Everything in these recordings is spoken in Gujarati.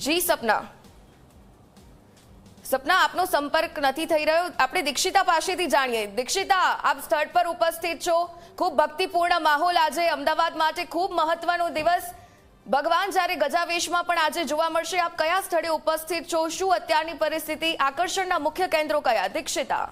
જી સપના સપના આપનો સંપર્ક નથી થઈ રહ્યો। આપણે દીક્ષિતા પાસેથી જાણીએ। દીક્ષિતા, આપ સ્થળ પર ઉપસ્થિત છો। ખૂબ ભક્તિપૂર્ણ માહોલ। આજે અમદાવાદ માટે ખૂબ મહત્વનો દિવસ। ભગવાન જ્યારે ગજાવેશમાં પણ આજે જોવા મળશે। આપ કયા સ્થળે ઉપસ્થિત છો? શું અત્યારની પરિસ્થિતિ? આકર્ષણના મુખ્ય કેન્દ્રો કયા? દીક્ષિતા।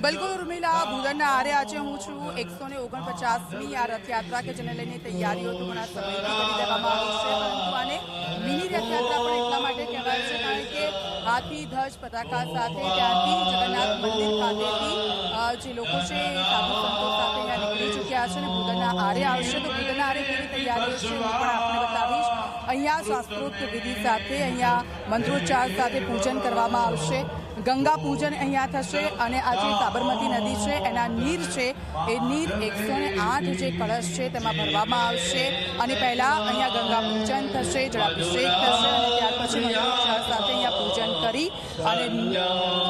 બિલકુલ ઉર્મિલા, ભૂદરના આરે આજે હું છું 149મી આ રથયાત્રા કે જેને લઈને તૈયારીઓ તો ઘણા સમયથી કરી દેવામાં આવી છે, પરંતુ આને મિની રથયાત્રા પણ એટલા માટે કહેવાય છે કારણ કે હાથી ધ્વજ પતાકા સાથે ત્યાંથી જગન્નાથ મંદિર ખાતેથી જે લોકો છે સાધુ સંતો સાથે અહીંયા નીકળી ચૂક્યા છે અને ભૂદરના આરે આવશે। તો ભૂદરના આરે કેવી તૈયારીઓ છે હું પણ આપને બતાવીશ। અહીંયા શાસ્ત્રોક્ત વિધિ સાથે અહીંયા મંત્રોચ્ચાર સાથે પૂજન કરવામાં આવશે। ગંગા પૂજન અહીંયા થશે અને આજે સાબરમતી નદી છે એના નીર છે એ નીર 108 જે કળશ છે તેમાં ભરવામાં આવશે અને પહેલા અહીંયા ગંગા પૂજન થશે, જળાભિષેક થશે અને ત્યાર પછી મંત્રોચ્ચાર સાથે અહીંયા પૂજન કરી અને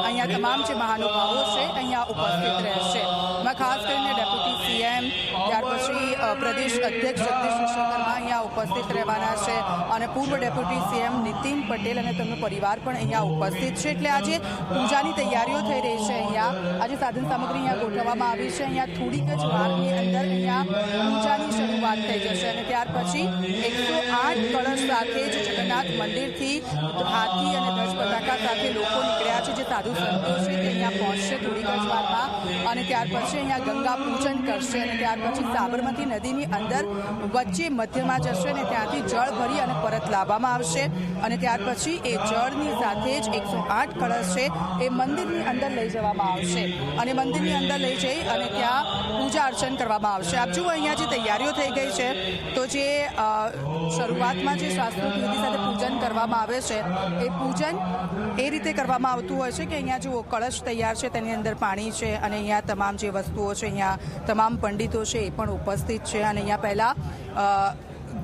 અહીંયા તમામ જે મહાનુભાવો છે અહીંયા ઉપસ્થિત રહેશે। એમાં ખાસ કરીને ડેપ્યુટી સીએમ, ત્યાર પછી પ્રદેશ અધ્યક્ષ જગદીશ વિશ્વકર્મા અહીંયા ઉપસ્થિત રહેવાના છે અને પૂર્વ ડેપ્યુટી સીએમ નીતિન પટેલ અને તેમનો પરિવાર પણ અહીંયા ઉપસ્થિત છે। એટલે આજે પૂજાની તૈયારીઓ થઈ રહી છે। અહીંયા આજે સાધન સામગ્રી અહીંયા ગોઠવવામાં આવી છે। અહીંયા થોડીક જ વારની અંદર અહીંયા પૂજાની શરૂઆત થઈ જશે અને ત્યાર પછી 108 કળશ સાથે જે જગન્નાથ મંદિરથી હાથી અને ધ્વજ પતાકા સાથે લોકો નીકળ્યા છે, જે સાધુ સંતો છે તે અહીંયા પહોંચશે થોડીક જ વારમાં અને ત્યાર પછી અહીંયા ગંગા પૂજન કરશે અને ત્યાર પછી સાબરમતી નદીની અંદર વચ્ચે મધ્યમાં જશે અને ત્યાંથી જળ ભરી અને પરત લાવવામાં આવશે અને ત્યાર પછી એ જળની સાથે જ 108 કળશ છે એ મંદિરની અંદર લઈ જવામાં આવશે અને મંદિરની અંદર લઈ જઈ અને ત્યાં પૂજા અર્ચન કરવામાં આવશે। આપ જુઓ અહીંયા જે તૈયારીઓ થઈ ગઈ છે તો જે શરૂઆતમાં જે શાસ્ત્રોક્ત વિધિ સાથે પૂજન કરવામાં આવે છે એ પૂજન એ રીતે કરવામાં આવતું હોય છે કે અહીંયા જુઓ કળશ તૈયાર છે, તેની અંદર પાણી છે અને અહીંયા તમામ જે વસ્તુઓ છે, અહીંયા તમામ પંડિતો છે એ પણ ઉપસ્થિત છે અને અહીંયા પહેલાં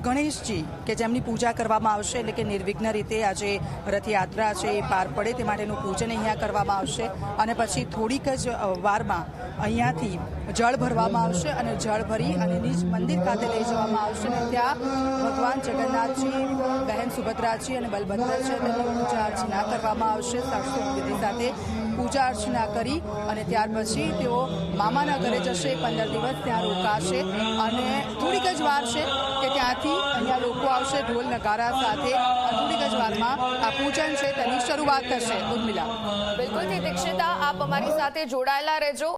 ગણેશજી કે જેમની પૂજા કરવામાં આવશે એટલે કે નિર્વિઘ્ન રીતે આજે રથયાત્રા છે એ પાર પડે તે માટેનું પૂજન અહીંયા કરવામાં આવશે અને પછી થોડીક જ વારમાં અહીંયાથી જળ ભરવામાં આવશે અને જળ ભરી અને નિજ મંદિર ખાતે લઈ જવામાં આવશે અને ત્યાં ભગવાન જગન્નાથજી, બહેન સુભદ્રાજી અને બલભદ્ર છે તેની પૂજા અર્ચના કરવામાં આવશે। શાસ્ત્રોક્ત વિધિ સાથે પૂજા અર્ચના કરી અને ત્યાર પછી તેઓ મામાના ઘરે જશે, 15 દિવસ ત્યાં રોકાશે અને થોડીક જ વાર છે કે ત્યાંથી અહીંયા લોકો આવશે ઢોલ નગારા સાથે અને થોડીક જ વારમાં આ પૂજન છે તેની શરૂઆત થશે। ઉર્મિલા, બિલકુલ દીક્ષિતા, આપ અમારી સાથે જોડાયેલા રહેજો।